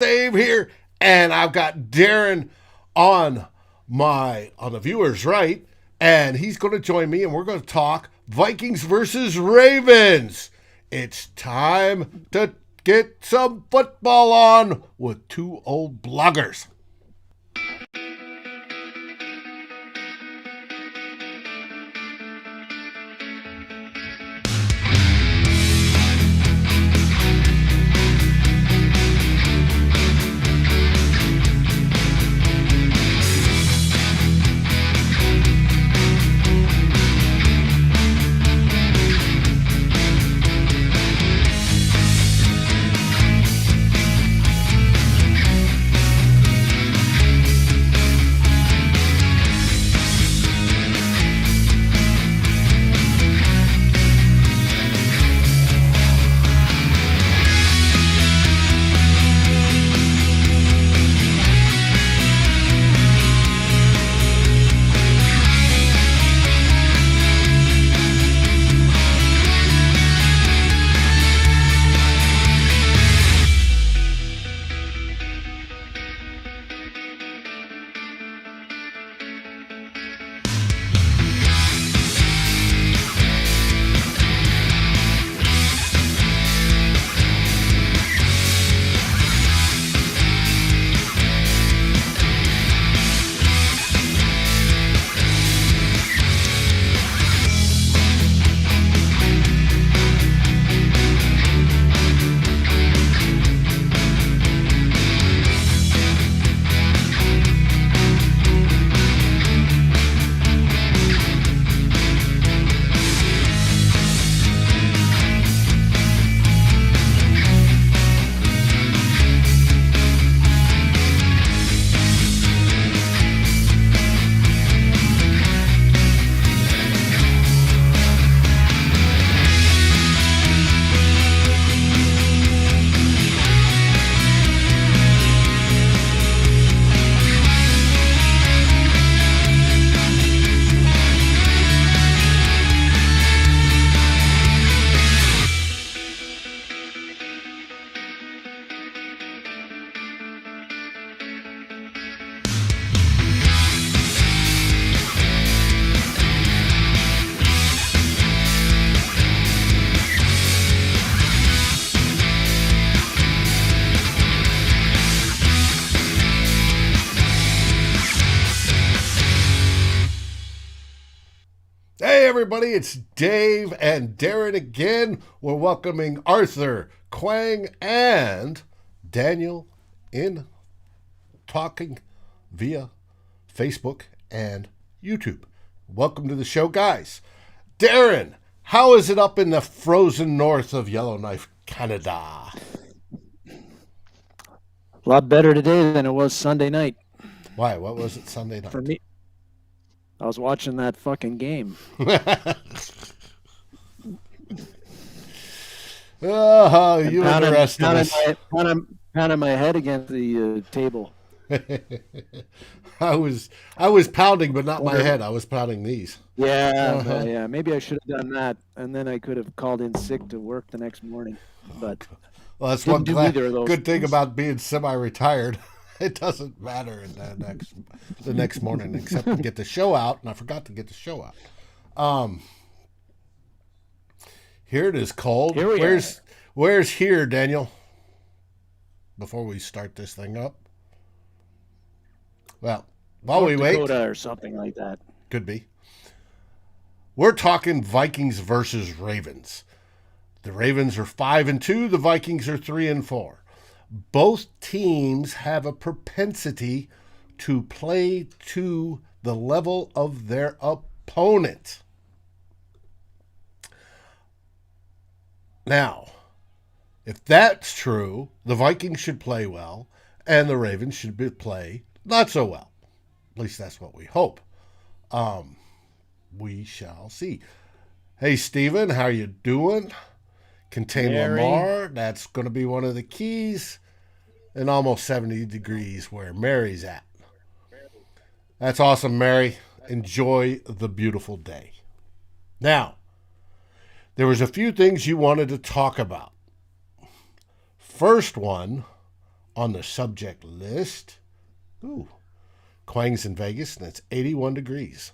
Dave here, and I've got Darren on the viewers right, and he's going to join me, and we're going to talk Vikings versus Ravens. It's time to get some football on with two old bloggers. Hey everybody, it's Dave and Darren again. We're welcoming Arthur, Quang, and Daniel in talking via Facebook and YouTube. Welcome to the show, guys. Darren, how is it up in the frozen north of Yellowknife, Canada? A lot better today than it was Sunday night. Why? What was it Sunday night? For me, I was watching that fucking game. Oh, you and the rest of us. Pounding my head against the table. I was pounding, but not my head. I was pounding these. Yeah, yeah. Maybe I should have done that, and then I could have called in sick to work the next morning. But well, that's one good thing about being semi-retired. It doesn't matter in the next morning, except to get the show out, and I forgot to get the show out. Here it is cold. Where's here, Daniel? Before we start this thing up. Well, while we wait, Dakota or something like that. Could be. We're talking Vikings versus Ravens. The Ravens are 5-2. The Vikings are 3-4. Both teams have a propensity to play to the level of their opponent. Now, if that's true, the Vikings should play well, and the Ravens should play not so well. At least that's what we hope. We shall see. Hey, Steven, how you doing? Contain Mary. Lamar, that's going to be one of the keys. And almost 70 degrees where Mary's at. That's awesome, Mary. Enjoy the beautiful day. Now, there was a few things you wanted to talk about. First one, on the subject list. Ooh, Quang's in Vegas, and it's 81 degrees.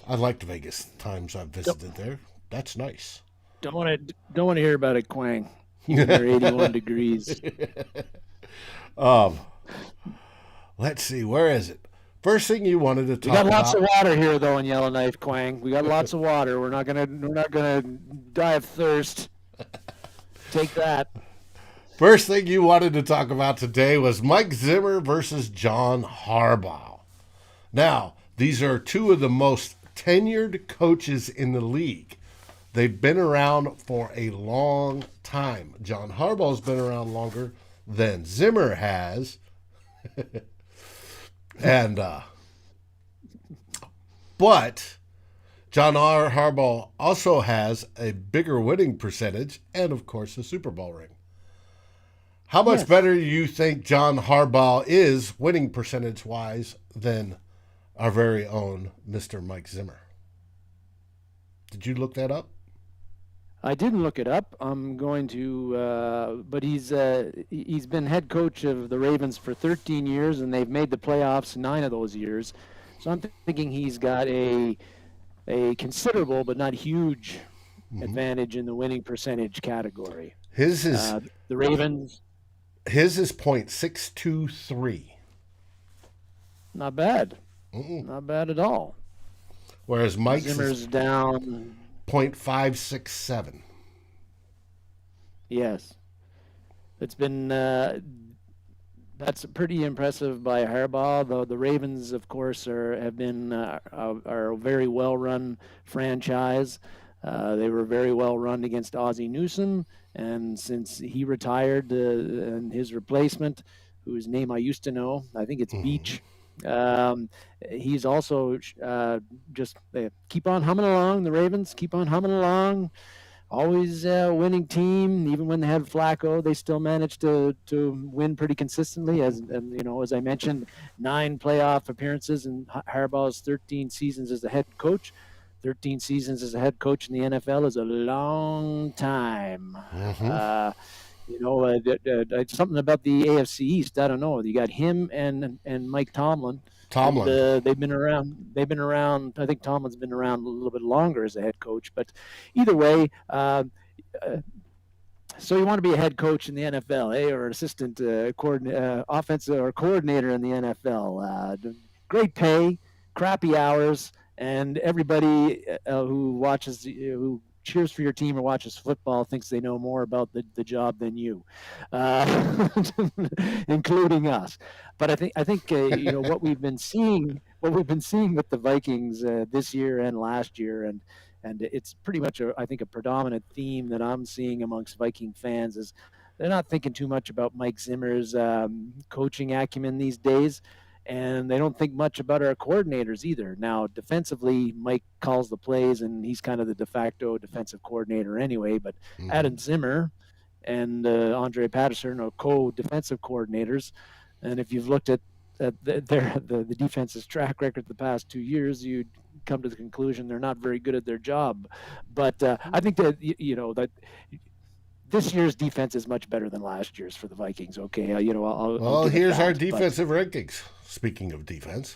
I liked Vegas times I've visited there. That's nice. Don't want to hear about it, Quang. You and your 81 degrees. um, let's see, where is it? First thing you wanted to We talk got lots about. of water here, though, in Yellowknife, Quang. We got lots of water. We're not gonna die of thirst. Take that. First thing you wanted to talk about today was Mike Zimmer versus John Harbaugh. Now, these are two of the most tenured coaches in the league. They've been around for a long time. John Harbaugh's been around longer than Zimmer has. and but John R. Harbaugh also has a bigger winning percentage and, of course, a Super Bowl ring. How much Yes. better do you think John Harbaugh is winning percentage-wise than our very own Mr. Mike Zimmer? Did you look that up? I didn't look it up. I'm going to, but he's been head coach of the Ravens for 13 years, and they've made the playoffs 9 of those years. So I'm thinking he's got a considerable but not huge advantage in the winning percentage category. His is The Ravens, his is .623, not bad, not bad at all. whereas Mike's Zimmer's is down. .567. Yes, it's been that's pretty impressive by Harbaugh. Though the Ravens, of course, have been are a very well run franchise. They were very well run against Ozzie Newsome, and since he retired, and his replacement, whose name I used to know, I think it's Beach. He's also just keep on humming along. The Ravens keep on humming along. Always a winning team. Even when they had Flacco, they still managed to win pretty consistently. As I mentioned, 9 playoff appearances in Harbaugh's 13 seasons as a head coach. 13 seasons as a head coach in the NFL is a long time. Something about the AFC East. I don't know. You got him and Mike Tomlin. Tomlin. And, they've been around. I think Tomlin's been around a little bit longer as a head coach. But either way, so you want to be a head coach in the NFL, or an assistant offensive or coordinator in the NFL? Great pay, crappy hours, and everybody who cheers for your team or watches football thinks they know more about the job than you, including us. But I think what we've been seeing with the Vikings this year and last year, and it's pretty much I think a predominant theme that I'm seeing amongst Viking fans is they're not thinking too much about Mike Zimmer's coaching acumen these days. And they don't think much about our coordinators either. Now, defensively, Mike calls the plays, and he's kind of the de facto defensive coordinator anyway. But Adam Zimmer and Andre Patterson are co-defensive coordinators. And if you've looked at the defense's track record the past 2 years, you'd come to the conclusion they're not very good at their job. But I think that that this year's defense is much better than last year's for the Vikings. Okay, I'll here's our defensive rankings. Speaking of defense,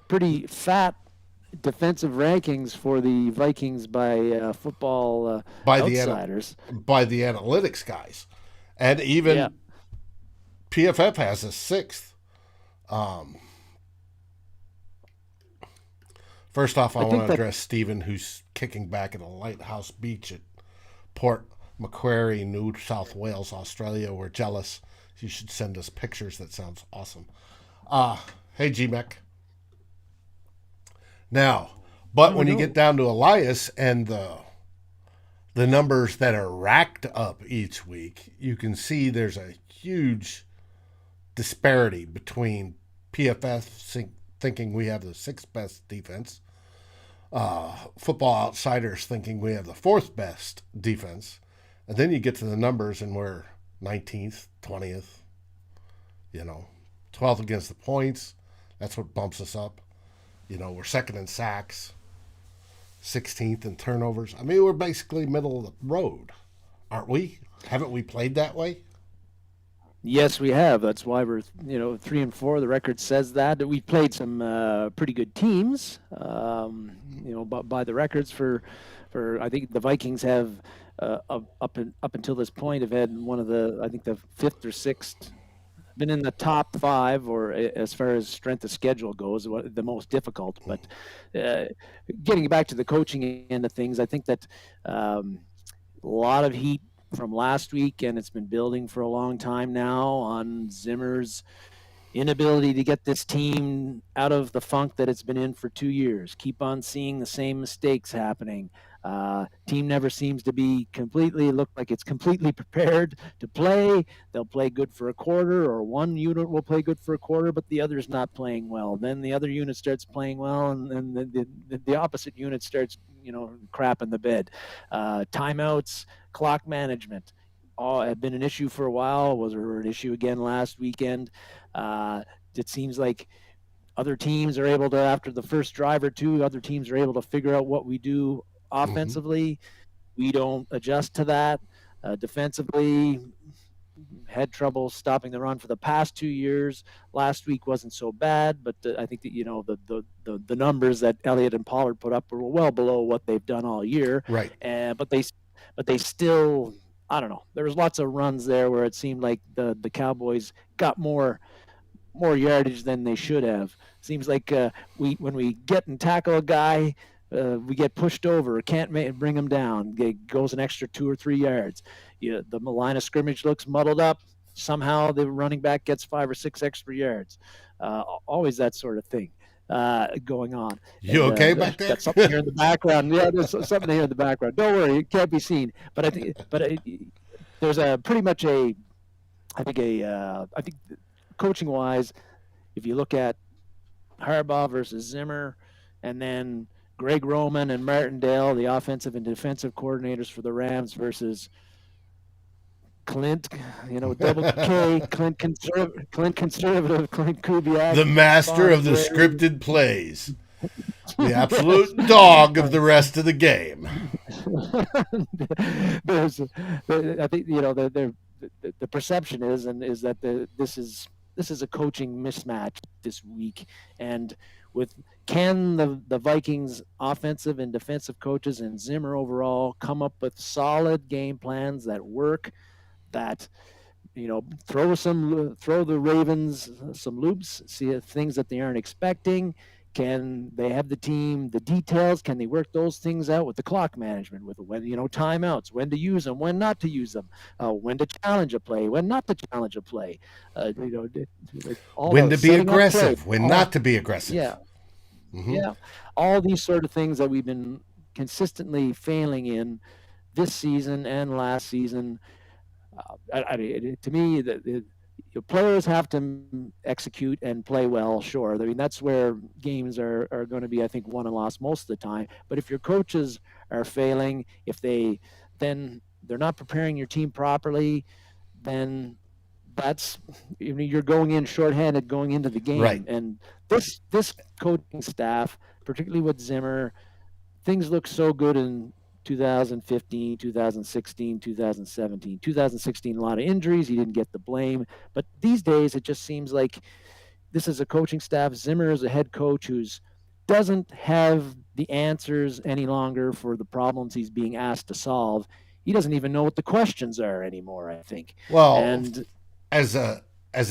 pretty fat defensive rankings for the Vikings by football outsiders. By the analytics guys, and even PFF has a 6th. First off, I want to address Stephen, who's kicking back at a lighthouse beach at Port Macquarie, New South Wales, Australia. We're jealous. You should send us pictures. That sounds awesome. Hey, GMEC. Now, but when you get down to Elias and the numbers that are racked up each week, you can see there's a huge disparity between PFF thinking we have the 6th best defense, Football Outsiders thinking we have the 4th best defense, and then you get to the numbers and we're 19th, 20th, 12th against the points. That's what bumps us up. We're 2nd in sacks, 16th in turnovers. I mean, we're basically middle of the road, aren't we? Haven't we played that way? Yes, we have. That's why we're 3-4. The record says that we've played some pretty good teams. By the records for I think the Vikings have up until this point have had one of the I think the fifth or sixth been in the top five, or as far as strength of schedule goes, the most difficult. But uh, getting back to the coaching end of things, I think that a lot of heat from last week, and it's been building for a long time now on Zimmer's inability to get this team out of the funk that it's been in for 2 years. Keep on seeing the same mistakes happening. Team never seems to be look like it's completely prepared to play. They'll play good for a quarter, or one unit will play good for a quarter, but the other's not playing well. Then the other unit starts playing well, and then the opposite unit starts, crap in the bed. Timeouts, clock management, all have been an issue for a while. Was an issue again last weekend. It seems like other teams are able to, after the first drive or two, other teams are able to figure out what we do Mm-hmm. offensively. We don't adjust to that. Defensively, had trouble stopping the run for the past 2 years. Last week wasn't so bad, but I think that the numbers that Elliott and Pollard put up were well below what they've done all year. Right. But they still, I don't know. There was lots of runs there where it seemed like the Cowboys got more yardage than they should have. Seems like when we get and tackle a guy, we get pushed over, can't bring him down. It goes an extra 2 or 3 yards. The line of scrimmage looks muddled up. Somehow the running back gets 5 or 6 extra yards. Always that sort of thing going on. You And okay back there? got something here in the background. Yeah, there's something here in the background. Don't worry, it can't be seen. But I think, there's a pretty much I think coaching wise, if you look at Harbaugh versus Zimmer, and then Greg Roman and Martindale, the offensive and defensive coordinators for the Rams, versus Clint, double K, Clint conservative, Clint Kubiak, The master of the scripted plays. The absolute dog of the rest of the game. I think the perception is that this is a coaching mismatch this week, and with can the Vikings offensive and defensive coaches and Zimmer overall come up with solid game plans that work, that throw the Ravens some loops, see things that they aren't expecting. Can they have the details? Can they work those things out with the clock management, with when timeouts, when to use them, when not to use them, when to challenge a play, when not to challenge a play, all When the to be setting up play, aggressive, when not to be aggressive. yeah, yeah, all these sort of things that we've been consistently failing in this season and last season. To me, your players have to execute and play well. Sure, I mean that's where games are going to be, I think, won and lost most of the time. But if your coaches are failing, then they're not preparing your team properly, then you're going in shorthanded going into the Right. game. And this coaching staff, particularly with Zimmer, things look so good in 2015, 2016, 2017. 2016, a lot of injuries. He didn't get the blame. But these days, it just seems like this is a coaching staff. Zimmer is a head coach who doesn't have the answers any longer for the problems he's being asked to solve. He doesn't even know what the questions are anymore, I think. Well, And as a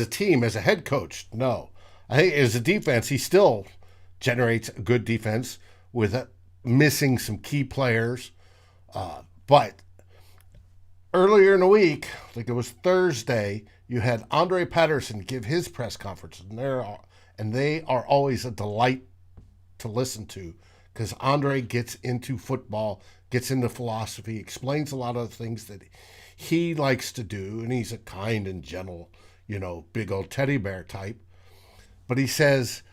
team, as a head coach, no. I think as a defense, he still generates a good defense with missing some key players. But earlier in the week, I think it was Thursday, you had Andre Patterson give his press conference, and they are always a delight to listen to because Andre gets into football, gets into philosophy, explains a lot of the things that he likes to do, and he's a kind and gentle, big old teddy bear type. But he says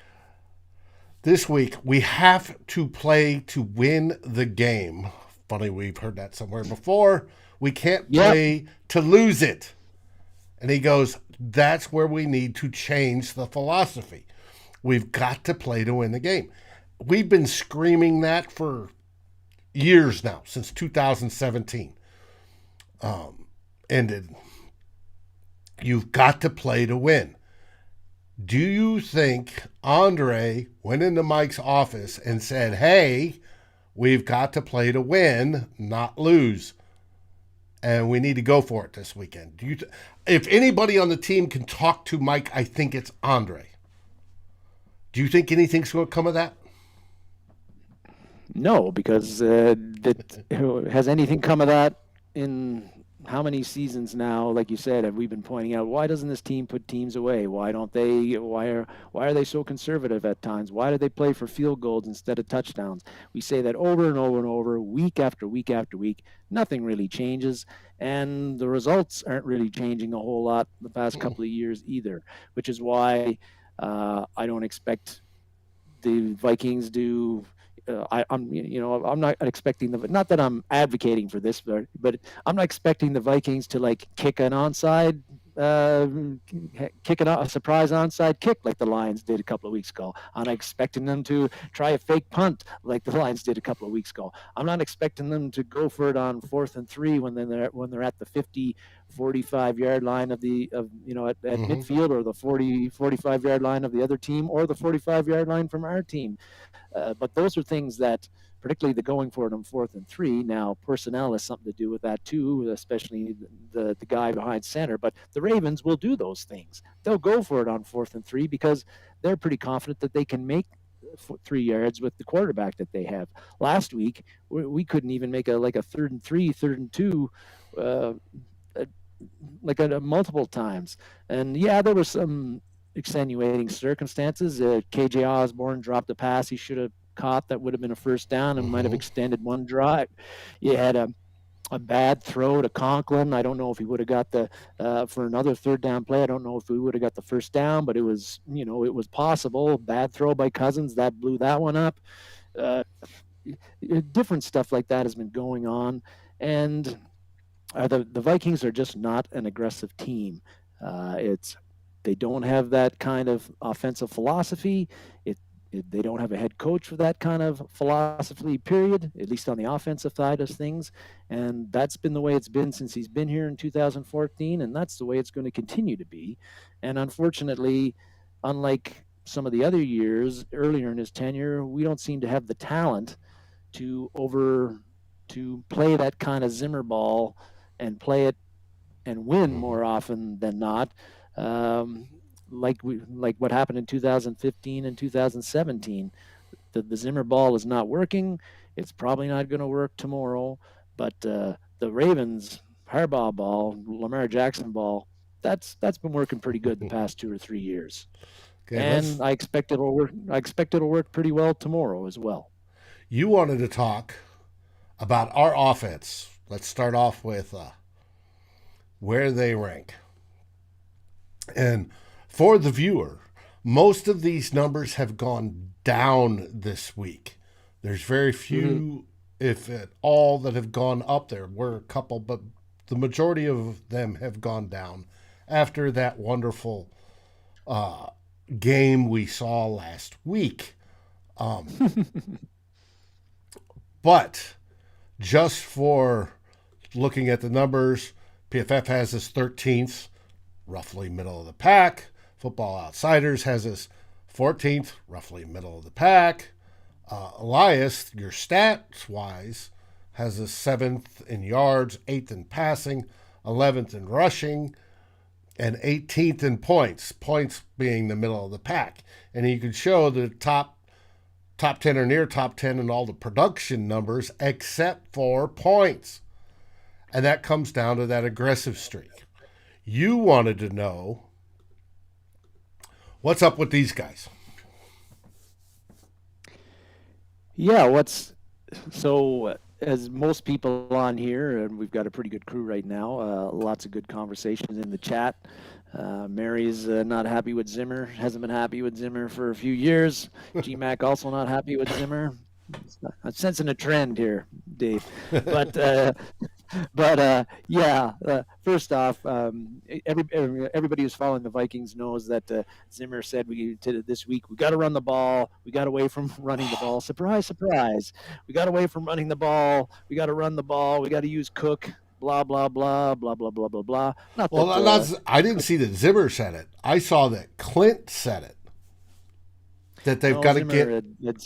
this week we have to play to win the game. Funny, we've heard that somewhere before. We can't play to lose it. And he goes, that's where we need to change the philosophy. We've got to play to win the game. We've been screaming that for years now, since 2017. ended, you've got to play to win. Do you think Andre went into Mike's office and said, hey, we've got to play to win, not lose, and we need to go for it this weekend? If anybody on the team can talk to Mike, I think it's Andre. Do you think anything's going to come of that? No, because has anything come of that in how many seasons now? Like you said, have we been pointing out, why doesn't this team put teams away? Why don't they? Why are they so conservative at times? Why do they play for field goals instead of touchdowns? We say that over and over and over, week after week after week. Nothing really changes, and the results aren't really changing a whole lot the past couple of years either. Which is why I don't expect the Vikings do. I'm not expecting not that I'm advocating for this, but I'm not expecting the Vikings to like kick an onside, a surprise onside kick like the Lions did a couple of weeks ago. I'm not expecting them to try a fake punt like the Lions did a couple of weeks ago. I'm not expecting them to go for it on 4th and 3 when they're at the 50, 45-yard line at midfield, or the 45-yard line of the other team, or the 45-yard line from our team. But those are things that, particularly the going for it on 4th and 3. Now, personnel has something to do with that too, especially the guy behind center. But the Ravens will do those things. They'll go for it on 4th and 3 because they're pretty confident that they can make 3 yards with the quarterback that they have. Last week, we couldn't even make a 3rd and 3, 3rd and 2. Multiple times. And yeah, there were some extenuating circumstances. KJ Osborne dropped a pass he should have caught that would have been a first down and might have extended one drive. You had a bad throw to Conklin. I don't know if he would have got the for another 3rd down play. I don't know if we would have got the first down, but it was possible. Bad throw by Cousins that blew that one up. Different stuff like that has been going on, and the Vikings are just not an aggressive team. They don't have that kind of offensive philosophy. They don't have a head coach with that kind of philosophy, period, at least on the offensive side of things. And that's been the way it's been since he's been here in 2014, and that's the way it's going to continue to be. And unfortunately, unlike some of the other years earlier in his tenure, we don't seem to have the talent to play that kind of Zimmer ball and play it and win more often than not. Like what happened in 2015 and 2017. The Zimmer ball is not working. It's probably not going to work tomorrow. But the Ravens Harbaugh ball, Lamar Jackson ball, that's been working pretty good the past 2 or 3 years. Okay, and I expect it'll work. I expect it'll work pretty well tomorrow as well. You wanted to talk about our offense. Let's start off with where they rank. And for the viewer, most of these numbers have gone down this week. There's very few, if at all, that have gone up. There were a couple, but the majority of them have gone down after that wonderful game we saw last week. But just for looking at the numbers, PFF has us 13th, roughly middle of the pack. Football Outsiders has us 14th, roughly middle of the pack. Elias, your stats-wise, has us 7th in yards, 8th in passing, 11th in rushing, and 18th in points. Points being the middle of the pack. And you can show the top 10 or near top 10 in all the production numbers except for points. And that comes down to that aggressive streak. You wanted to know what's up with these guys. Yeah, as most people on here, and we've got a pretty good crew right now, lots of good conversations in the chat. Mary's not happy with Zimmer, hasn't been happy with Zimmer for a few years. GMAC also not happy with Zimmer. I'm sensing a trend here, Dave. First off, everybody who's following the Vikings knows that Zimmer said this week we got to run the ball. We got away from running the ball. Surprise, surprise. We got away from running the ball. We got to run the ball. We got to use Cook. blah blah blah blah blah blah blah blah. Not Well, that I didn't see that Zimmer said it. I saw that Clint said it. That they've no got to Zimmer get. had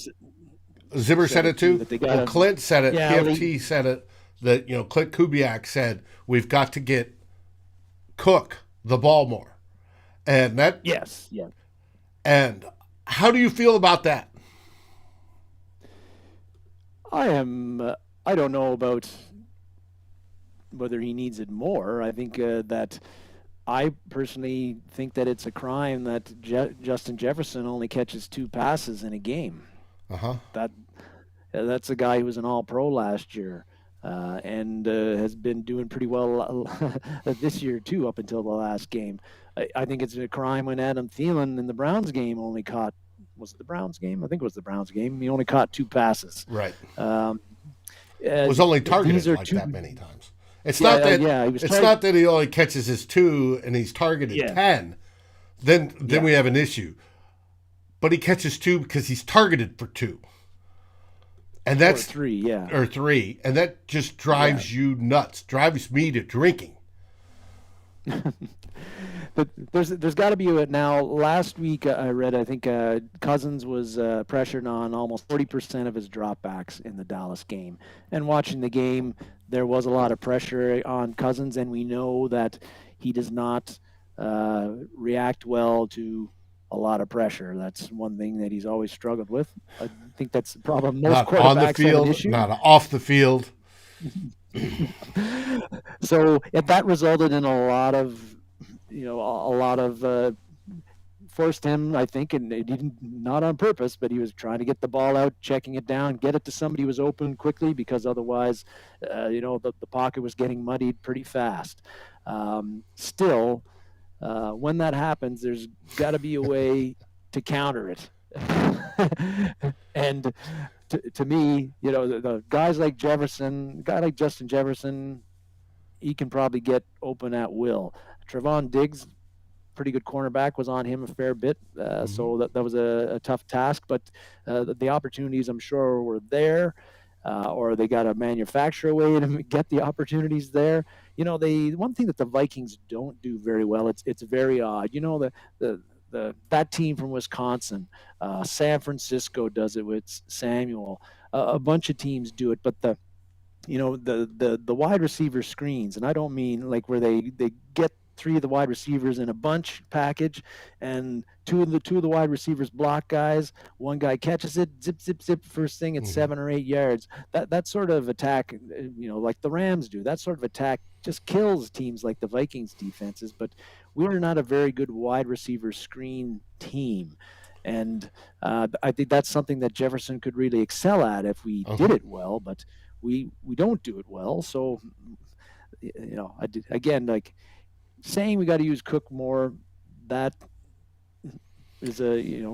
Zimmer said said it it too too. that they got Well, to. Clint said it. Yeah, well, PFT said it. That Clint Kubiak said we've got to get Cook the ball more, and that. yes, yeah. And how do you feel about that? I am. I don't know about whether he needs it more. I think that I personally think that it's a crime that Justin Jefferson only catches 2 passes in a game. Uh huh. That that's a guy who was an All-Pro last year. And has been doing pretty well this year too, up until the last game. I think it's a crime when Adam Thielen in the Browns game only caught. Was it the Browns game? I think it was the Browns game. He only caught 2 passes. Right. Um, Was only these targeted are like two. that many times. It's Yeah, not that yeah. He was. it's not that he only catches his 2 and he's targeted Yeah, 10. Then yeah. we have an issue. But he catches 2 because he's targeted for 2. And Or that's 3. Yeah, or 3, and that just yeah. drives you nuts. Drives me to drinking. But there's got to be a now. Last week I read, I think Cousins was pressured on almost 40% of his dropbacks in the Dallas game. And watching the game, there was a lot of pressure on Cousins, and we know that he does not react well to a lot of pressure. That's one thing that he's always struggled with. I think that's the problem. Most Not on the quarterbacks have an field, issue. not off the field. So that resulted in a lot of, forced him, I think, and he didn't, not on purpose, but he was trying to get the ball out, checking it down, get it to somebody who was open quickly, because otherwise, the pocket was getting muddied pretty fast. Still, when that happens, there's got to be a way to counter it. And to me, the guys like Jefferson, a guy like Justin Jefferson, he can probably get open at will. Trevon Diggs, pretty good cornerback, was on him a fair bit. So that was a tough task, but the opportunities, I'm sure, were there. Or they got to manufacture a way to get the opportunities there. One thing that the Vikings don't do very well, it's very odd. That team from Wisconsin, San Francisco does it with Samuel. A bunch of teams do it, but the wide receiver screens, and I don't mean like where they get 3 of the wide receivers in a bunch package, and two of the wide receivers block guys. One guy catches it, zip zip zip. First thing, it's 7 or 8 yards. That sort of attack, like the Rams do. That sort of attack just kills teams like the Vikings defenses. But we're not a very good wide receiver screen team. And I think that's something that Jefferson could really excel at if we did it well, but we don't do it well. So, again, like saying we got to use Cook more, that is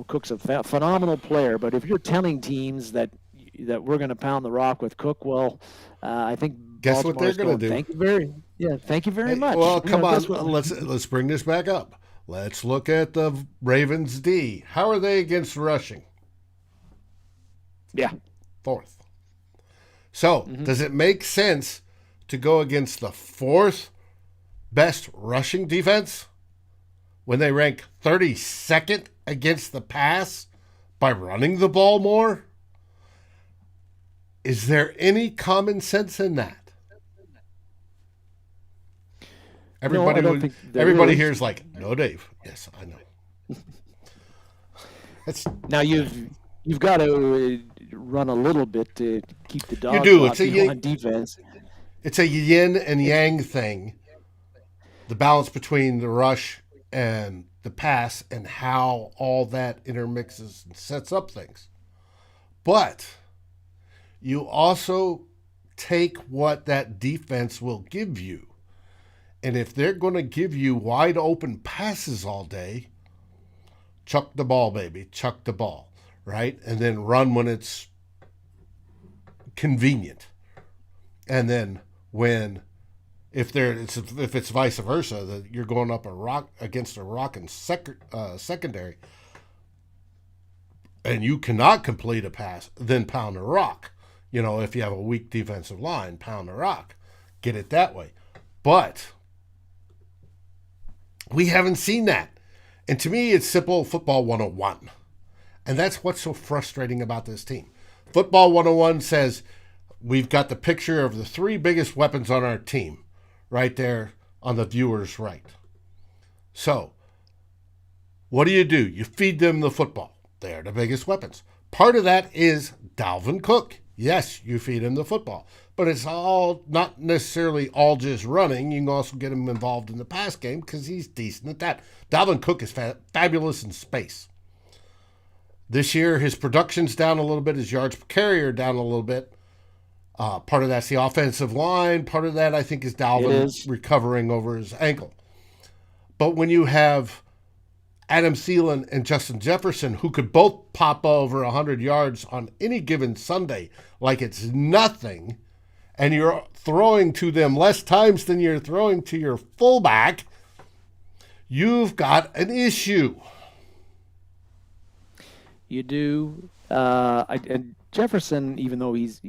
Cook's a phenomenal player. But if you're telling teams that we're going to pound the rock with Cook, well, I think guess what they're going to do? Thank you very much. Well, come on, let's bring this back up. Let's look at the Ravens D. How are they against rushing? Yeah. 4th. So, does it make sense to go against the 4th best rushing defense when they rank 32nd against the pass by running the ball more? Is there any common sense in that? Everybody here is like, no, Dave. Yes, I know. Now you've got to run a little bit to keep the dogs on defense. It's a yin and yang thing. The balance between the rush and the pass and how all that intermixes and sets up things. But you also take what that defense will give you. And if they're going to give you wide open passes all day, chuck the ball, baby. Chuck the ball, right? And then run when it's convenient. And then if it's vice versa, that you're going up against a rock and secondary, and you cannot complete a pass, then pound the rock. If you have a weak defensive line, pound the rock. get it that way. But we haven't seen that. And to me, it's simple football 101. And that's what's so frustrating about this team. Football 101 says we've got the picture of the three biggest weapons on our team right there on the viewer's right. So, what do? You feed them the football. They're the biggest weapons. Part of that is Dalvin Cook. Yes, you feed him the football. But it's all not necessarily all just running. You can also get him involved in the pass game because he's decent at that. Dalvin Cook is fabulous in space. This year, his production's down a little bit. His yards per carry are down a little bit. Part of that's the offensive line. Part of that, I think, is Dalvin recovering over his ankle. But when you have Adam Thielen and Justin Jefferson, who could both pop over 100 yards on any given Sunday like it's nothing, and you're throwing to them less times than you're throwing to your fullback, you've got an issue. You do. And Jefferson, even though he's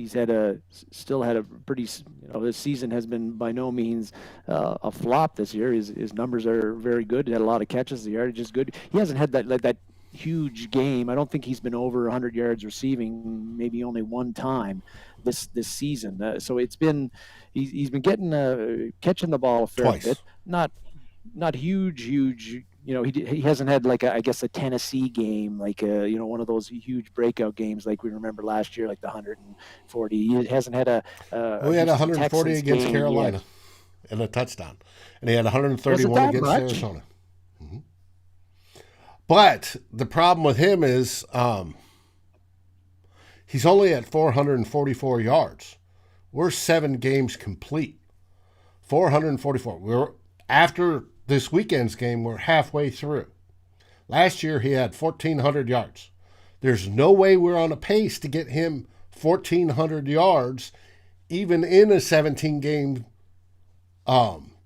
still had a pretty, this season has been by no means a flop this year. His numbers are very good. He had a lot of catches. The yardage is good. He hasn't had that huge game. I don't think he's been over 100 yards receiving, maybe only one time this season. So it's been he's been getting catching the ball a fair bit. Not huge. He hasn't had I guess a Tennessee game, one of those huge breakout games like we remember last year, like the 140. He hasn't had we had 140 Texans against Carolina and a touchdown, and he had 131 against Arizona. Mm-hmm. But the problem with him is he's only at 444 yards. We're 7 games complete. 444. After this weekend's game, we're halfway through. Last year, he had 1,400 yards. There's no way we're on a pace to get him 1,400 yards, even in a 17-game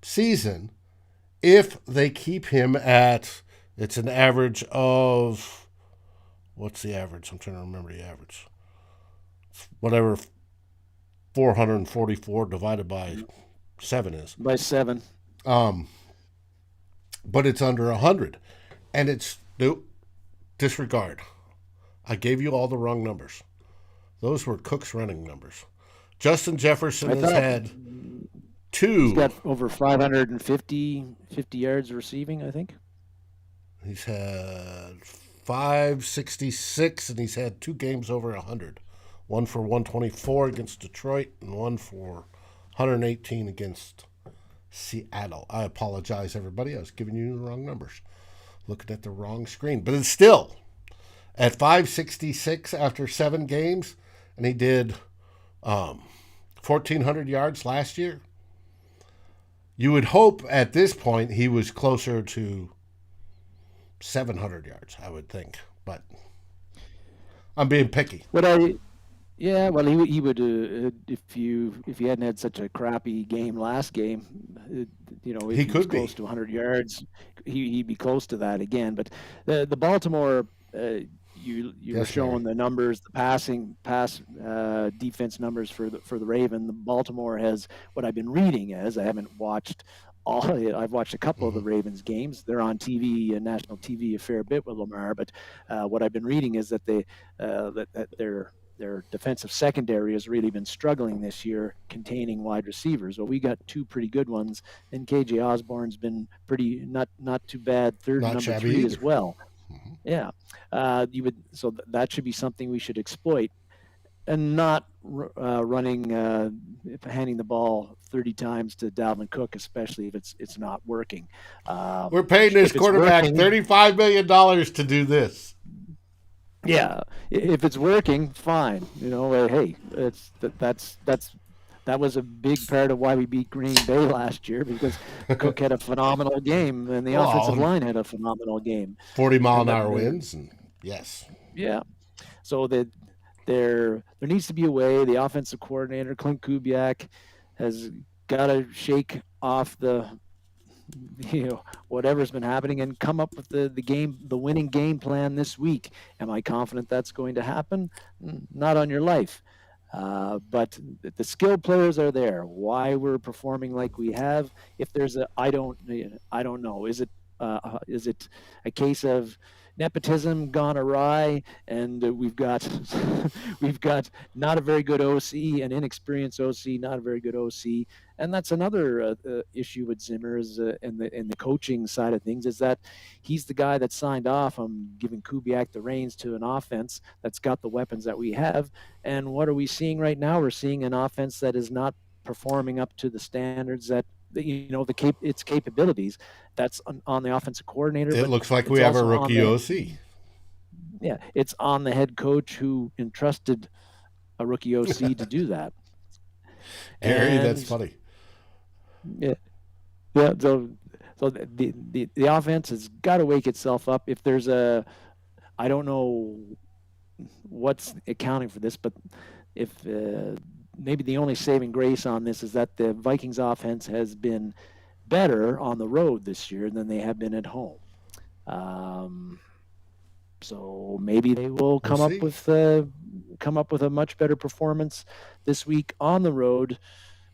season, if they keep him at, it's an average of, what's the average? I'm trying to remember the average. Whatever 444 divided by 7 is. By 7. But it's under 100. And it's, disregard. I gave you all the wrong numbers. Those were Cook's running numbers. Justin Jefferson has had 2. He's got over 550 yards receiving, I think. He's had 566, and he's had 2 games over 100. One for 124 against Detroit, and one for 118 against Seattle. I apologize, everybody. I was giving you the wrong numbers. Looking at the wrong screen. But it's still at 566 after 7 games, and he did 1,400 yards last year. You would hope at this point he was closer to 700 yards, I would think. But I'm being picky. Yeah, well, he would if he hadn't had such a crappy game last game, if he could be close to 100 yards, he'd be close to that again. But the Baltimore, you were showing the numbers, the pass defense numbers for the Raven. The Baltimore has, what I've been reading as I haven't watched I've watched a couple of the Ravens games. They're on TV, national TV, a fair bit with Lamar. But what I've been reading is that their defensive secondary has really been struggling this year containing wide receivers. Well, we got 2 pretty good ones, and KJ Osborne's been pretty not too bad, third and number 3 either as well. Mm-hmm. Yeah, so that should be something we should exploit, and not handing the ball 30 times to Dalvin Cook, especially if it's not working. We're paying this quarterback $35 million to do this. Yeah, if it's working, fine. Hey, that was a big part of why we beat Green Bay last year, because Cook had a phenomenal game and the offensive line had a phenomenal game. 40-mile-an-hour winds, and yes. Yeah, so there needs to be a way. The offensive coordinator, Clint Kubiak, has got to shake off whatever's been happening and come up with the winning game plan this week. Am I confident that's going to happen? Not on your life. But the skilled players are there. Why we're performing like we have? If there's a, I don't know. Is it a case of nepotism gone awry, and we've got we've got not a very good OC, an inexperienced OC, not a very good OC, and that's another issue with Zimmer is in the coaching side of things is that he's the guy that signed off on giving Kubiak the reins to an offense that's got the weapons that we have. And what are we seeing right now? We're seeing an offense that is not performing up to the standards that its capabilities. That's on the offensive coordinator, It but looks like we it's have a also on rookie the OC. yeah, it's on the head coach who entrusted a rookie OC to do that. Gary, that's And funny. yeah, so the offense has got to wake itself up. If there's I don't know what's accounting for this, but if maybe the only saving grace on this is that the Vikings offense has been better on the road this year than they have been at home. Um, so maybe they will We'll see. come up with a much better performance this week on the road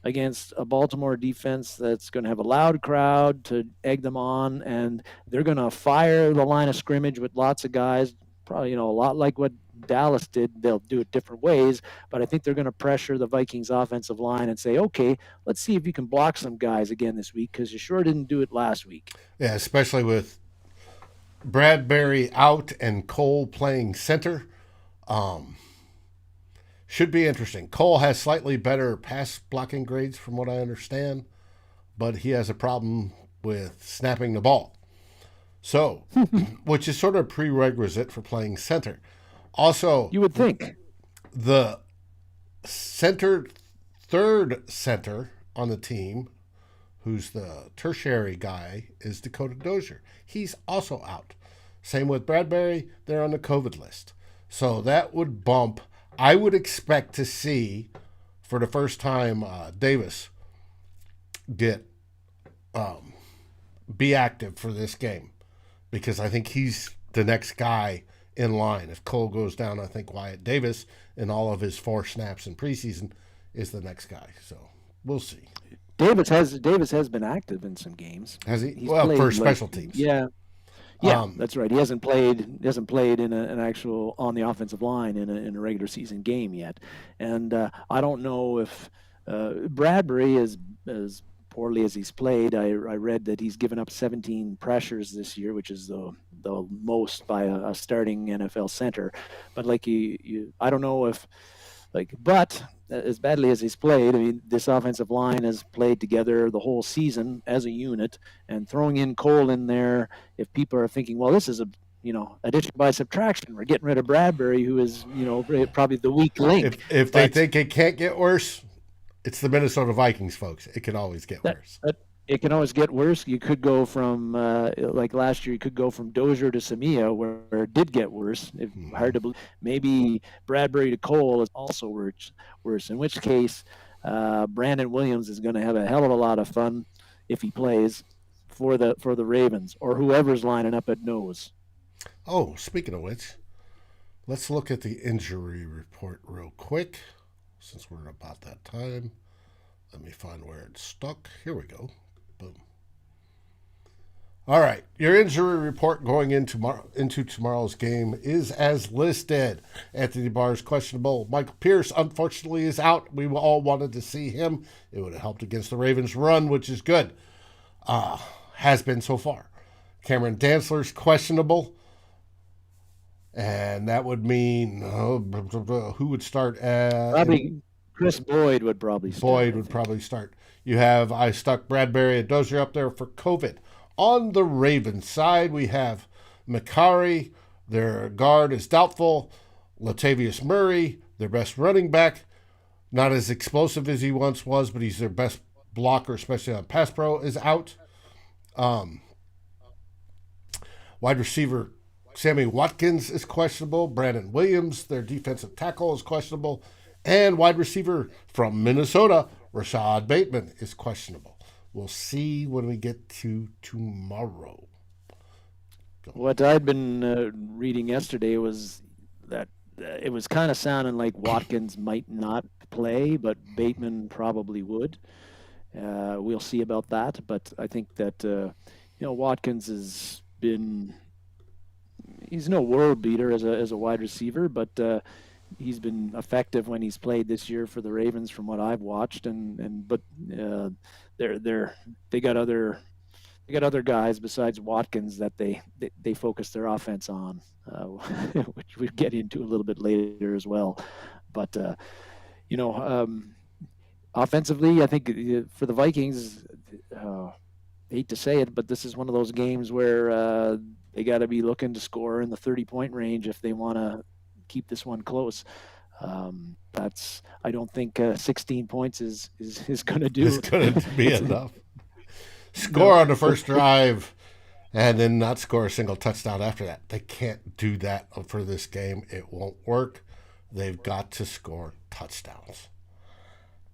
against a Baltimore defense that's going to have a loud crowd to egg them on, and they're going to fire the line of scrimmage with lots of guys. Probably, a lot like what Dallas did. They'll do it different ways, but I think they're going to pressure the Vikings offensive line and say, okay, let's see if you can block some guys again this week because you sure didn't do it last week. Yeah, especially with Bradbury out and Cole playing center. Um, should be interesting. Cole has slightly better pass blocking grades from what I understand, but he has a problem with snapping the ball. So, which is sort of a prerequisite for playing center. Also, You would think. the center, third center on the team, who's the tertiary guy, is Dakota Dozier. He's also out. Same with Bradbury, they're on the COVID list. So that would bump. I would expect to see, for the first time, Davis get be active for this game because I think he's the next guy in line. If Cole goes down, I think Wyatt Davis, in all of his 4 snaps in preseason, is the next guy. So we'll see. Davis has been active in some games. Has he? He's Well, played for special teams. Yeah, that's right. He hasn't played in an actual on the offensive line in a regular season game yet, and I don't know if Bradbury is as poorly as he's played. I read that he's given up 17 pressures this year, which is the most by a starting NFL center. But like I don't know if but as badly as he's played, I mean, this offensive line has played together the whole season as a unit, and throwing in Cole in there, if people are thinking, well, this is a addition by subtraction, we're getting rid of Bradbury, who is probably the weak link. If they think it can't get worse, it's the Minnesota Vikings, folks. It can always get worse. It can always get worse. You could go from like last year. You could go from Dozier to Samia, where it did get worse. Hard to believe. Maybe Bradbury to Cole is also worse. In which case, Brandon Williams is going to have a hell of a lot of fun if he plays for the Ravens or whoever's lining up at nose. Oh, speaking of which, let's look at the injury report real quick, since we're about that time. Let me find where it's stuck. Here we go. Boom. All right. Your injury report going into tomorrow's game is as listed. Anthony Barr is questionable. Michael Pierce, unfortunately, is out. We all wanted to see him. It would have helped against the Ravens' run, which is good. Has been so far. Cameron Dantzler's questionable. And that would mean who would start? Probably Chris Boyd would probably start. Boyd would probably start. You have, I stuck Bradbury and Dozier up there for COVID. On the Ravens side, we have Macari. Their guard is doubtful. Latavius Murray, their best running back. Not as explosive as he once was, but he's their best blocker, especially on pass pro, is out. Wide receiver Sammy Watkins is questionable. Brandon Williams, their defensive tackle, is questionable. And wide receiver from Minnesota, Rashad Bateman, is questionable. We'll see when we get to tomorrow. What I'd been reading yesterday was that it was kind of sounding like Watkins might not play, but Bateman probably would. We'll see about that, but I think that Watkins has been he's no world beater as a wide receiver, but he's been effective when he's played this year for the Ravens, from what I've watched. But uh, they're they got other guys besides Watkins that they focus their offense on, which we get into a little bit later as well. But you know, offensively, I think for the Vikings, hate to say it, but this is one of those games where they got to be looking to score in the 30-point range if they want to keep this one close. That's I don't think 16 points is going to It's do going it. to be enough. Score on the first drive and then not score a single touchdown after that. They can't do that for this game. It won't work. They've got to score touchdowns.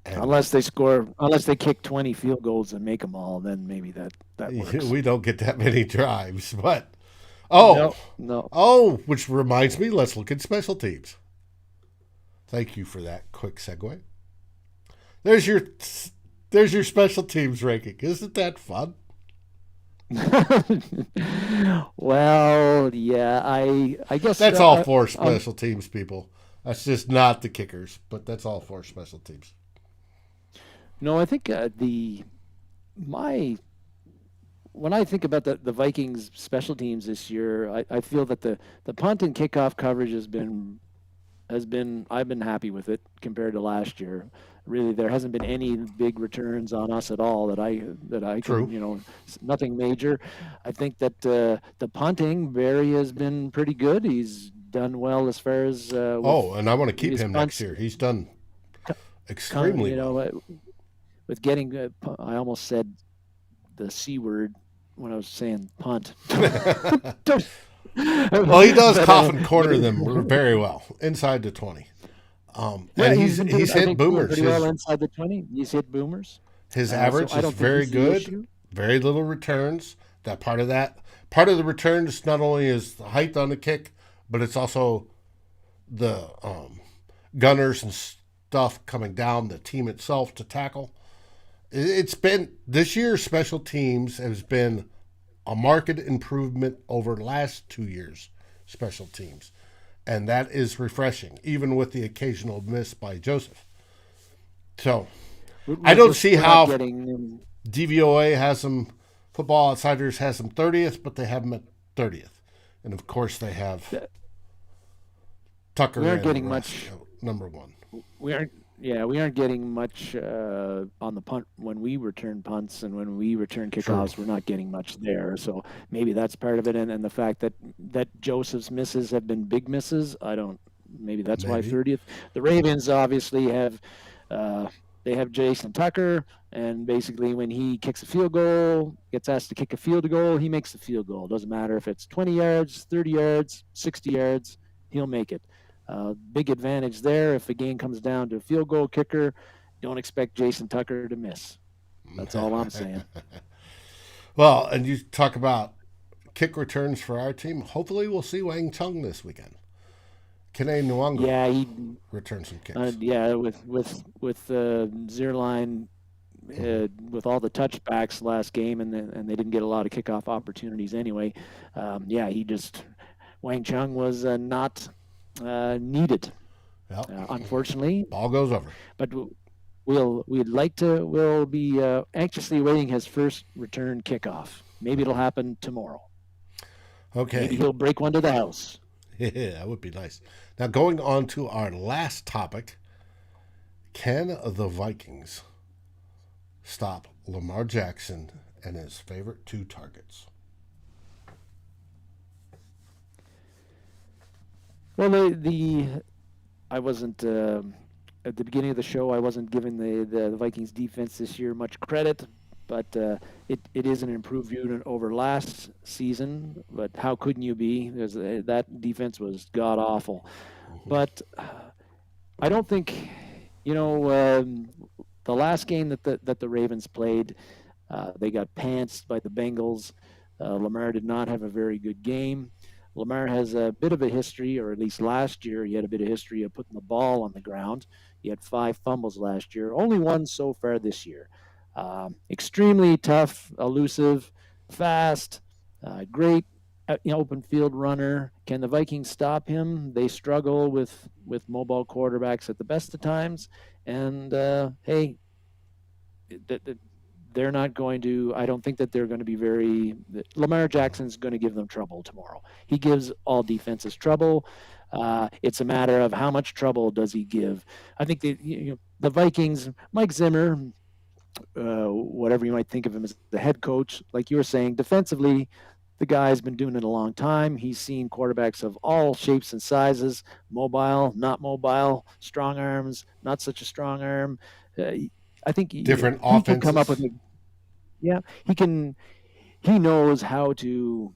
And unless they kick 20 field goals and make them all, then maybe that works. we don't get that many drives. But No, no. which reminds me, let's look at special teams. Thank you for that quick segue. There's your special teams ranking. Isn't that fun? Well, yeah, I guess That's all for special teams people. That's just not the kickers, but that's all for special teams. no, I think my when I think about the Vikings special teams this year, I feel that the punt and kickoff coverage has been I've been happy with it compared to last year. Really, there hasn't been any big returns on us at all that I True. can, nothing major. I think that the punting, Barry has been pretty good. He's done well as far as And I want to keep his him next punts. year. He's done extremely You well. know, with getting, I almost said the C word when I was saying punt. Well, he does But cough and corner them very well inside the 20. yeah, And he's been doing, he's I hit think, doing boomers. pretty well inside the 20. He's hit boomers. His So average I is don't think very he's the good. issue. Very little returns. Part of the returns not only is the height on the kick, but it's also the gunners and stuff coming down the team itself to tackle. It's been this year's special teams has been a marked improvement over last 2 years special teams, and that is refreshing, even with the occasional miss by Joseph. So I don't see We're not how getting. DVOA has them. Football Outsiders has them 30th, but they have them at 30th, and of course they have Tucker We aren't and getting Russ, much. number one. We aren't. Yeah, we aren't getting much on the punt when we return punts and when we return True. kickoffs. We're not getting much there. So maybe that's part of it, and the fact that Joseph's misses have been big misses. I don't. Maybe that's why Maybe. 30th. The Ravens obviously have. They have Jason Tucker, and basically when he kicks a field goal, gets asked to kick a field goal, he makes the field goal. Doesn't matter if it's 20 yards, 30 yards, 60 yards, he'll make it. Big advantage there. If the game comes down to a field goal kicker, don't expect Jason Tucker to miss. That's all I'm saying. Well, and you talk about kick returns for our team. Hopefully, we'll see Wang Chung this weekend. Kene Nwanga Yeah, return some kicks. yeah, with Zierlein, with all the touchbacks last game, and they didn't get a lot of kickoff opportunities anyway. Yeah, Wang Chung was not needed, Yep. unfortunately. Ball goes over. But we'll be anxiously awaiting his first return kickoff. Maybe it'll happen tomorrow. Maybe Okay. he'll break one to the house. Yeah, that would be nice. Now, going on to our last topic, can the Vikings stop Lamar Jackson and his favorite two targets? Well, I wasn't at the beginning of the show. I wasn't giving the Vikings defense this year much credit, but it is an improved unit over last season. But how couldn't you be? Because that defense was god awful. But I don't think the last game that the Ravens played, they got pantsed by the Bengals. Lamar did not have a very good game. Lamar has a bit of a history, or at least last year, he had a bit of history of putting the ball on the ground. He had 5 fumbles last year, only one so far this year. Extremely tough, elusive, fast, great open field runner. Can the Vikings stop him? They struggle with mobile quarterbacks at the best of times. And hey, they're not going to, I don't think that they're going to be Lamar Jackson's going to give them trouble tomorrow. He gives all defenses trouble. It's a matter of how much trouble does he give. I think the Vikings, Mike Zimmer, whatever you might think of him as the head coach, like you were saying, defensively, the guy's been doing it a long time. He's seen quarterbacks of all shapes and sizes, mobile, not mobile, strong arms, not such a strong arm. I think Different he can come up with offenses. yeah, he knows how to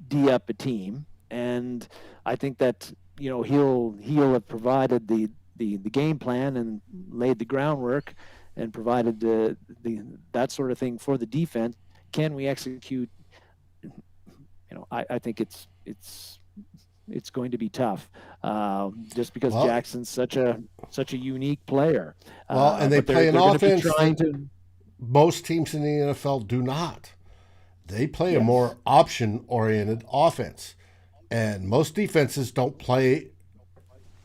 D up a team, and I think that he'll have provided the game plan and laid the groundwork and provided the that sort of thing for the defense. Can we execute? I think it's going to be tough, just because Well, Jackson's such a unique player. and they But play an they're going to be offense trying that to. most teams in the NFL do not. They play a Yes. more option-oriented offense, and most defenses don't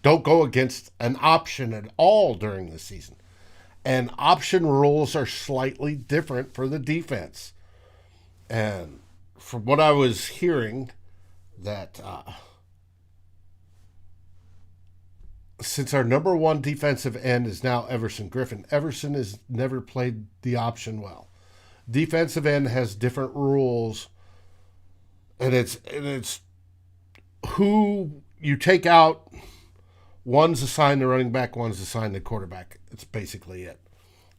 go against an option at all during the season. And option rules are slightly different for the defense. And from what I was hearing, that since our number one defensive end is now Everson Griffin, Everson has never played the option well. Defensive end has different rules, and it's who you take out. One's assigned to running back, one's assigned to quarterback. It's basically it.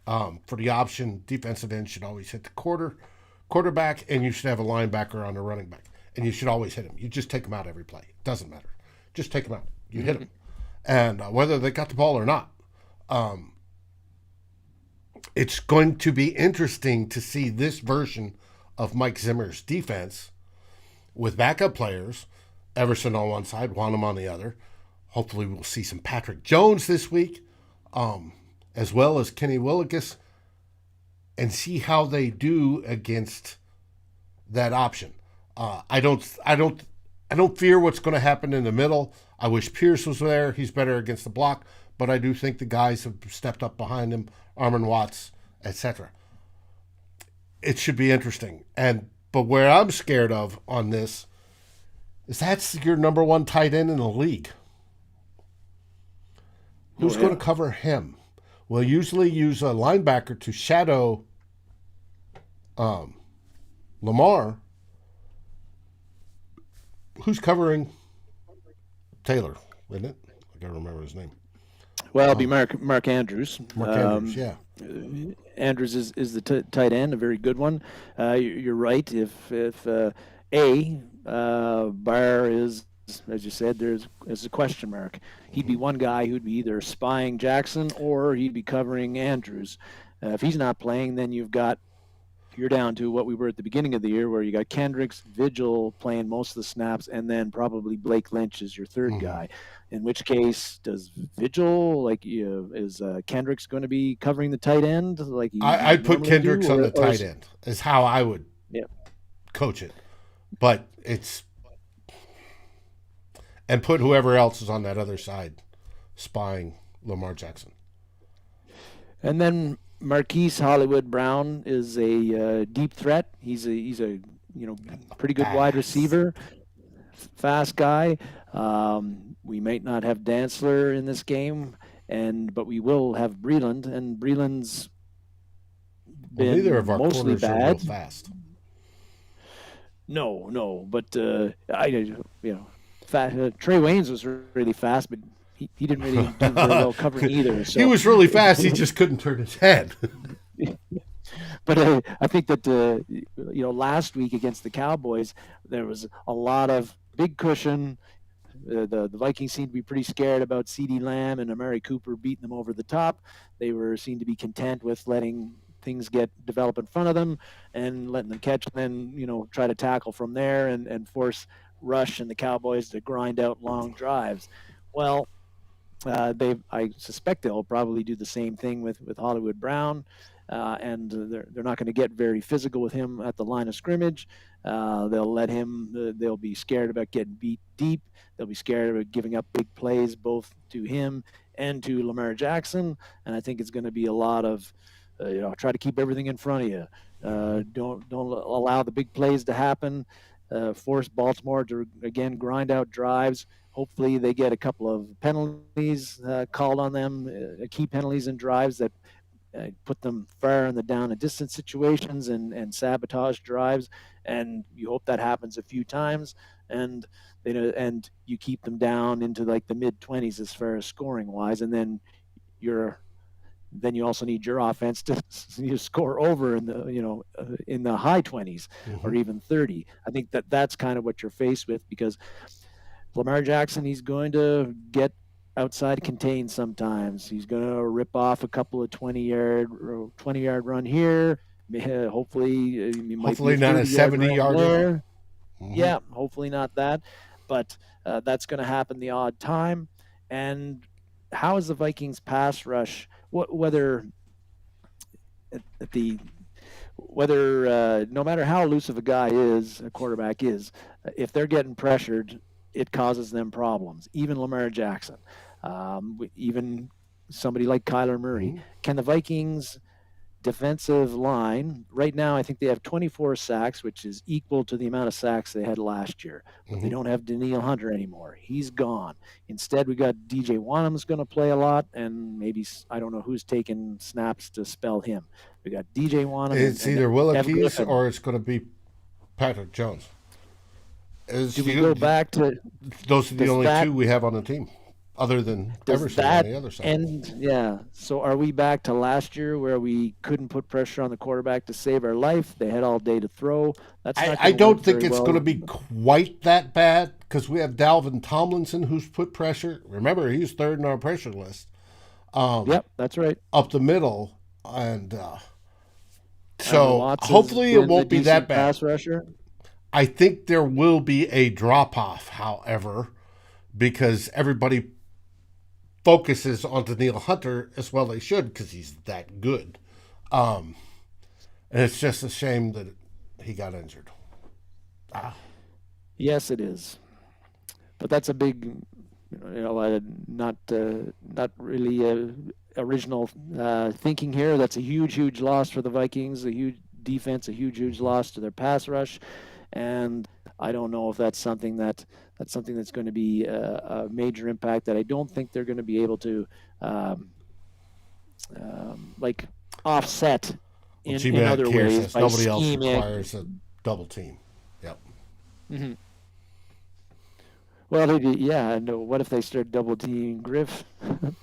For the option, defensive end should always hit the quarterback, and you should have a linebacker on the running back, and you should always hit him. You just take him out every play. It doesn't matter. Just take him out. You hit him, and whether they got the ball or not. It's going to be interesting to see this version of Mike Zimmer's defense with backup players, Everson on one side, Wanham on the other. Hopefully, we'll see some Patrick Jones this week, as well as Kenny Willekes, and see how they do against that option. I don't fear what's going to happen in the middle. I wish Pierce was there. He's better against the block, but I do think the guys have stepped up behind him, Armon Watts, etc. It should be interesting. But where I'm scared of on this is that's your number one tight end in the league. Who's going to cover him? We'll usually use a linebacker to shadow Lamar. Who's covering Taylor, isn't it? I gotta remember his name. Well, it'll be Mark Andrews. Mark Andrews, yeah. Andrews is the tight end, a very good one. You're right. If Barr is, as you said, there's a question mark. He'd be one guy who'd be either spying Jackson or he'd be covering Andrews. If he's not playing, then you're down to what we were at the beginning of the year, where you got Kendricks, Vigil playing most of the snaps, and then probably Blake Lynch is your third guy. In which case, does Vigil is Kendricks going to be covering the tight end? I'd put Kendricks on the tight end. Is how I would coach it, but and put whoever else is on that other side spying Lamar Jackson. And then Marquise Hollywood Brown is a deep threat. He's a pretty good wide receiver, fast guy. We might not have Dantzler in this game, but we will have Breland, and Breland's been neither of our mostly corners are real fast. No, but Trey Waynes was really fast, but he didn't really do very well covering either. So. He was really fast. He just couldn't turn his head. But I think that last week against the Cowboys, there was a lot of big cushion. The Vikings seemed to be pretty scared about CeeDee Lamb and Amari Cooper beating them over the top. They seemed to be content with letting things get develop in front of them and letting them catch, and then try to tackle from there and force Rush and the Cowboys to grind out long drives. Well, I suspect they'll probably do the same thing with Hollywood Brown, and they're not going to get very physical with him at the line of scrimmage. They'll let him. They'll be scared about getting beat deep. They'll be scared about giving up big plays both to him and to Lamar Jackson. And I think it's going to be a lot of try to keep everything in front of you. Don't allow the big plays to happen. Force Baltimore to again grind out drives. Hopefully, they get a couple of penalties called on them, key penalties and drives that put them far in the down and distance situations and sabotage drives. And you hope that happens a few times, and you keep them down into like the mid-20s as far as scoring wise, and then you also need your offense to score over in the high 20s or even 30. I think that's kind of what you're faced with, because Lamar Jackson, he's going to get outside contained sometimes. He's going to rip off a couple of 20-yard run here. Hopefully, he might Hopefully be a not a 30-yard run 70-yarder. there. Yeah, hopefully not that. But that's going to happen the odd time. And how is the Vikings pass rush? Whether no matter how elusive a quarterback is, if they're getting pressured, it causes them problems. Even Lamar Jackson, even somebody like Kyler Murray. Can the Vikings defensive line right now? I think they have 24 sacks, which is equal to the amount of sacks they had last year. But they don't have Danielle Hunter anymore. He's gone. Instead, we got DJ Wanham's going to play a lot, and maybe I don't know who's taking snaps to spell him. We got DJ Wanham. It's either Willikes or it's going to be Patrick Jones. Do we go back to those are the only two we have on the team, other than Everson on the other side. And so are we back to last year where we couldn't put pressure on the quarterback to save our life? They had all day to throw. I don't think it's going to be quite that bad, because we have Dalvin Tomlinson, who's put pressure. Remember, he's third in our pressure list. Yep, that's right. Up the middle, and so hopefully it won't be that bad. Pass rusher. I think there will be a drop-off, however, because everybody focuses on Danielle Hunter, as well they should, because he's that good. And it's just a shame that he got injured. Yes, it is. But that's a big, not really original thinking here. That's a huge loss for the Vikings, a huge defense, a huge loss to their pass rush. And I don't know if that's something that's going to be a major impact that I don't think they're going to be able to offset in other ways. By nobody else requires a double team. Yep. Mm-hmm. Well, and what if they start double teaming Griff?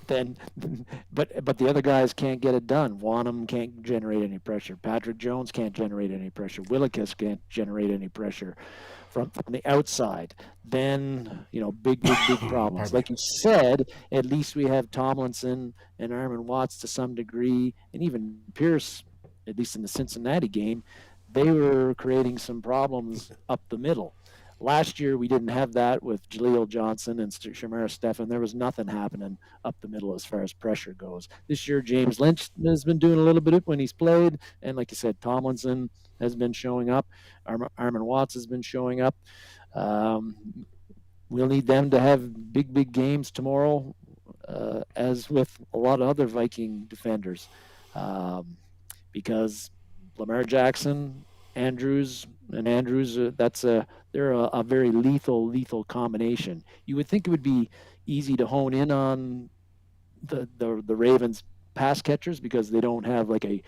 But the other guys can't get it done. Wanham can't generate any pressure. Patrick Jones can't generate any pressure. Willikes can't generate any pressure from the outside. Then big problems. Like you said, at least we have Tomlinson and Armon Watts to some degree, and even Pierce, at least in the Cincinnati game, they were creating some problems up the middle. Last year, we didn't have that with Jaleel Johnson and Shamar Stephen. There was nothing happening up the middle as far as pressure goes. This year, James Lynch has been doing a little bit when he's played. And like you said, Tomlinson has been showing up. Armon Watts has been showing up. We'll need them to have big games tomorrow, as with a lot of other Viking defenders, because Lamar Jackson, Andrews, they're a very lethal combination. You would think it would be easy to hone in on the Ravens pass catchers, because they don't have like a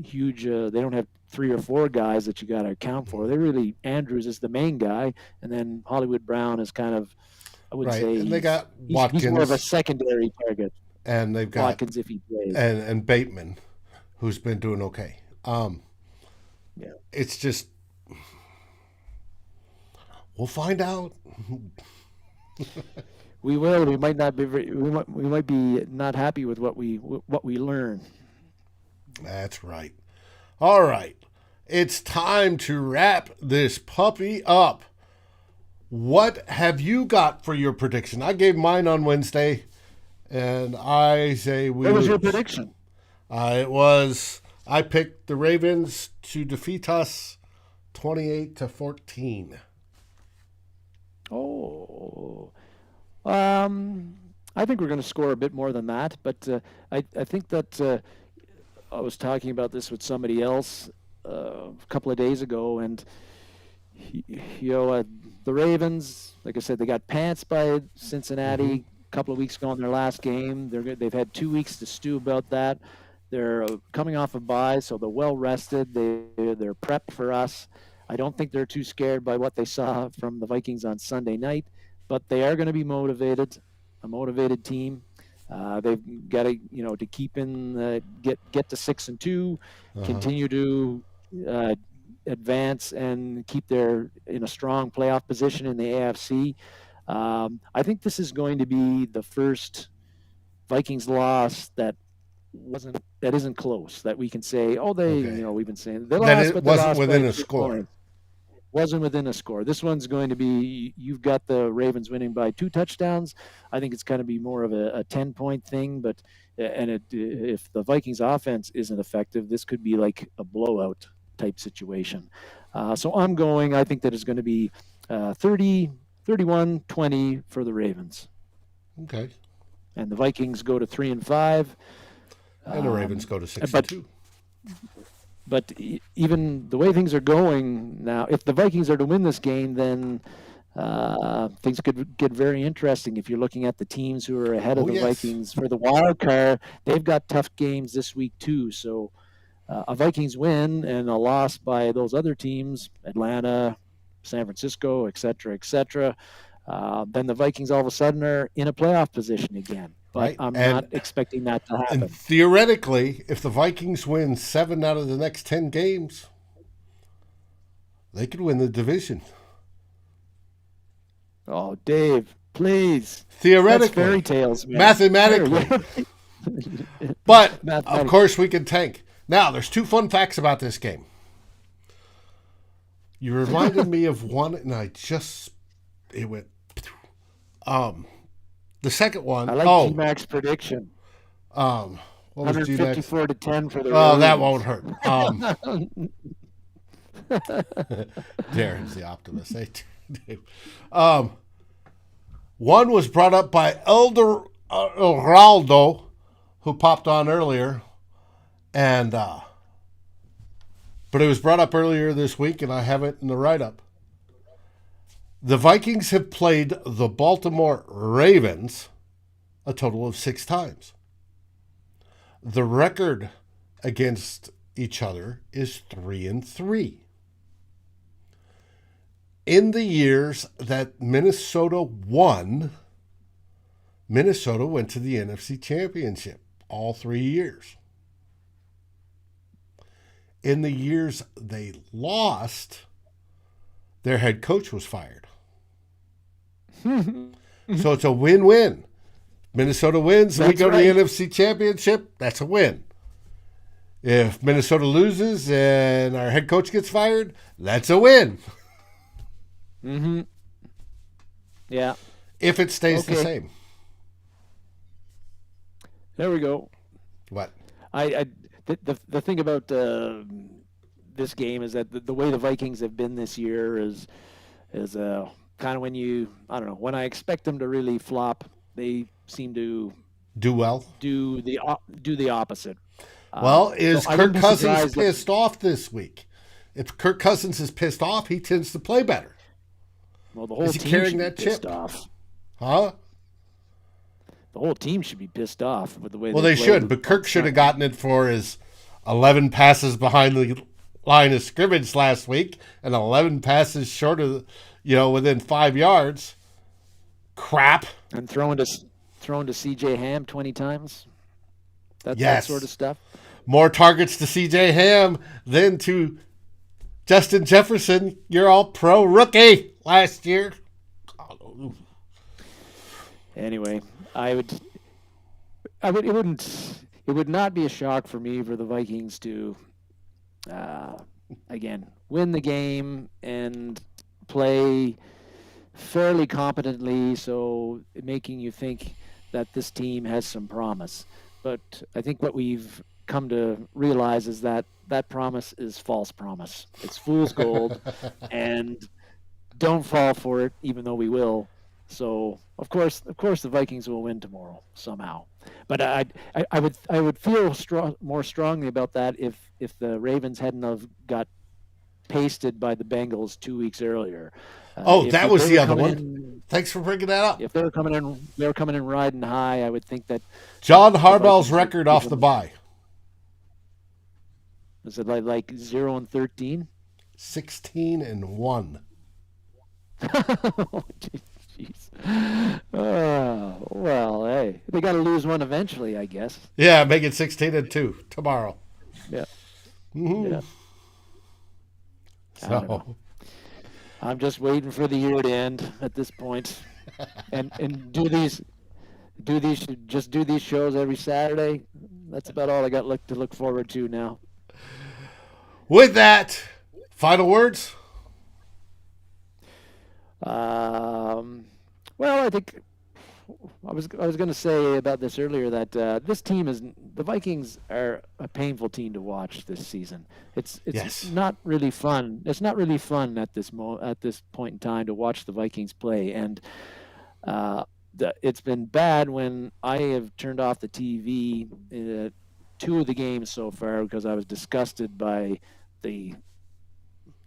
huge they don't have 3 or 4 guys that you got to account for. Andrews is the main guy, and then Hollywood Brown is kind of, I would say, and they got Watkins. He's more of a secondary target. And they've got Watkins if he plays, and Bateman, who's been doing okay. Yeah. It's just, we'll find out. We will. We might not be. We might be not happy with what we learn. That's right. All right. It's time to wrap this puppy up. What have you got for your prediction? I gave mine on Wednesday, and I say we What was your lose. prediction? I picked the Ravens to defeat us 28-14. Oh, I think we're going to score a bit more than that, but I think that I was talking about this with somebody else a couple of days ago, and you know, the Ravens, like I said, they got pants by Cincinnati Mm-hmm. a couple of weeks ago in their last game. They've had 2 weeks to stew about that. They're coming off a bye, so they're well rested. They're prepped for us. I don't think they're too scared by what they saw from the Vikings on Sunday night, but they are going to be motivated, a motivated team. They've got to, to keep in, get to 6-2, Uh-huh. continue to uh, advance and keep their in a strong playoff position in the AFC. I think this is going to be the first Vikings loss that isn't close. That we can say, oh, Okay. we've been saying they That lost, it but they wasn't lost by within a 3 points. score. Wasn't within a score. This one's going to be, you've got the Ravens winning by 2 touchdowns. I think it's going to be more of a 10-point thing, but if the Vikings offense isn't effective, this could be like a blowout type situation. So I think that it's going to be 30, 31-20 for the Ravens. Okay. And the Vikings go to 3-5. And the Ravens go to But 6-2. But even the way things are going now, if the Vikings are to win this game, then things could get very interesting. If you're looking at the teams who are ahead of Oh the yes. Vikings for the wild card, they've got tough games this week too. So a Vikings win and a loss by those other teams, Atlanta, San Francisco, et cetera, then the Vikings all of a sudden are in a playoff position again. But Right. I'm not expecting that to And happen. theoretically, if the Vikings win 7 out of the next 10 games, they could win the division. Oh, Dave, please. That's fairy Theoretically, tales, man. mathematically. But of Mathematically. course we can tank. Now, there's 2 fun facts about this game. You reminded me of one, and it went. The second one, I like G-Mac's prediction. what was G-Max? 154-10 for the Oh, Ravens. that won't hurt. Darren's the optimist. One was brought up by Elder Geraldo, who popped on earlier, and but it was brought up earlier this week, and I have it in the write-up. The Vikings have played the Baltimore Ravens a total of 6 times. The record against each other is 3-3. In the years that Minnesota won, Minnesota went to the NFC Championship all 3 years. In the years they lost, their head coach was fired. So it's a win-win. Minnesota wins and we go to the NFC Championship, that's a win. If Minnesota loses and our head coach gets fired, that's a win. Mm-hmm. Yeah. If it stays the same. There we go. What? The thing about this game is that the way the Vikings have been this year is kind of when I expect them to really flop, they seem to do well. Do the opposite. Well, is Kirk Cousins pissed off this week? If Kirk Cousins is pissed off, he tends to play better. Well, the whole is he team carrying should that be chip? Pissed off. Huh? The whole team should be pissed off with the way. Well, they should, but Kirk should have gotten it for his 11 passes behind the line of scrimmage last week and 11 passes short of, within 5 yards. Crap. And thrown to C.J. Ham 20 times. That sort of stuff. More targets to C.J. Ham than to Justin Jefferson, your all-pro rookie last year. Anyway, it it would not be a shock for me for the Vikings to, again, win the game and play fairly competently, so making you think that this team has some promise. But I think what we've come to realize is that that promise is false promise. It's fool's gold, and don't fall for it, even though we will. So of course, the Vikings will win tomorrow somehow. But I would feel more strongly about that if the Ravens hadn't have got pasted by the Bengals 2 weeks earlier. That was the other one. In, Thanks for bringing that up. If they were coming in riding high, I would think that John Harbaugh's record off the bye. Was it like 0-13? 16-1. Oh, jeez. Well, hey, they got to lose one eventually, I guess. Yeah, make it 16-2 tomorrow. Yeah. Mm-hmm. Yeah. So I'm just waiting for the year to end at this point, and do these shows every Saturday. That's about all I got to look forward to now. With that, final words. Well, I think I was going to say about this earlier that this team the Vikings are a painful team to watch this season. It's yes. not really fun. It's not really fun at this point in time to watch the Vikings play, and it's been bad when I have turned off the TV 2 of the games so far because I was disgusted by the.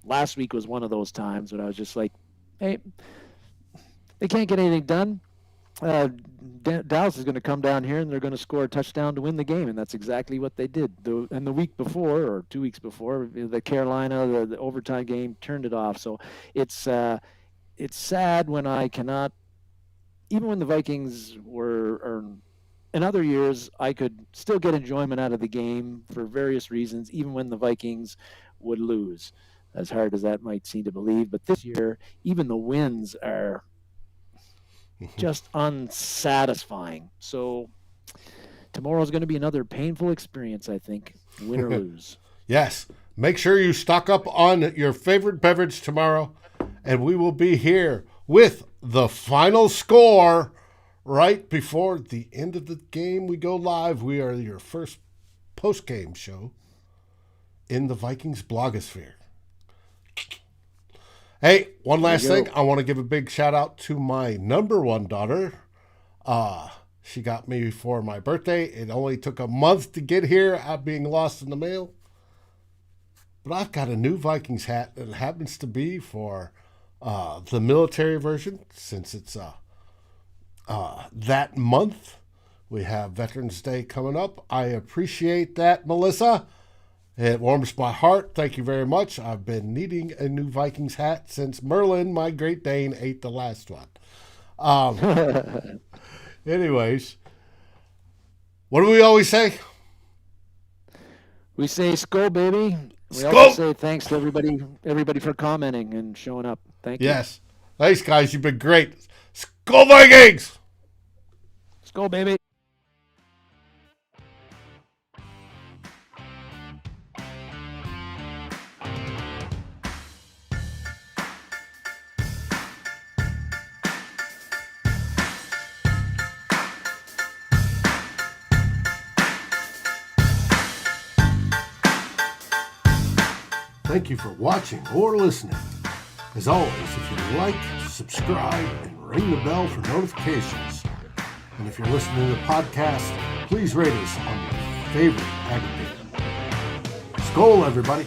Last week was one of those times when I was just like, hey, they can't get anything done. Dallas is going to come down here and they're going to score a touchdown to win the game, and that's exactly what they did. And the week before, or 2 weeks before, the Carolina, the overtime game turned it off. So it's sad when I cannot, even when the Vikings or in other years, I could still get enjoyment out of the game for various reasons, even when the Vikings would lose, as hard as that might seem to believe. But this year, even the wins are just unsatisfying. So tomorrow's going to be another painful experience, I think, win or lose. Yes. Make sure you stock up on your favorite beverage tomorrow, and we will be here with the final score right before the end of the game. We go live. We are your first post-game show in the Vikings blogosphere. Hey, one last thing. I want to give a big shout out to my number one daughter. She got me for my birthday. It only took a month to get here out being lost in the mail. But I've got a new Vikings hat that happens to be for the military version, since it's that month. We have Veterans Day coming up. I appreciate that, Melissa. It warms my heart. Thank you very much. I've been needing a new Vikings hat since Merlin, my Great Dane, ate the last one. Anyways, what do we always say? We say "Skol, baby." We Skol! also say thanks to everybody for commenting and showing up. Thank you. Yes. Thanks, guys. You've been great. Skol, Vikings! Skol, baby. Thank you for watching or listening. As always, if you like, subscribe, and ring the bell for notifications. And if you're listening to the podcast, please rate us on your favorite aggregator. Skol, everybody.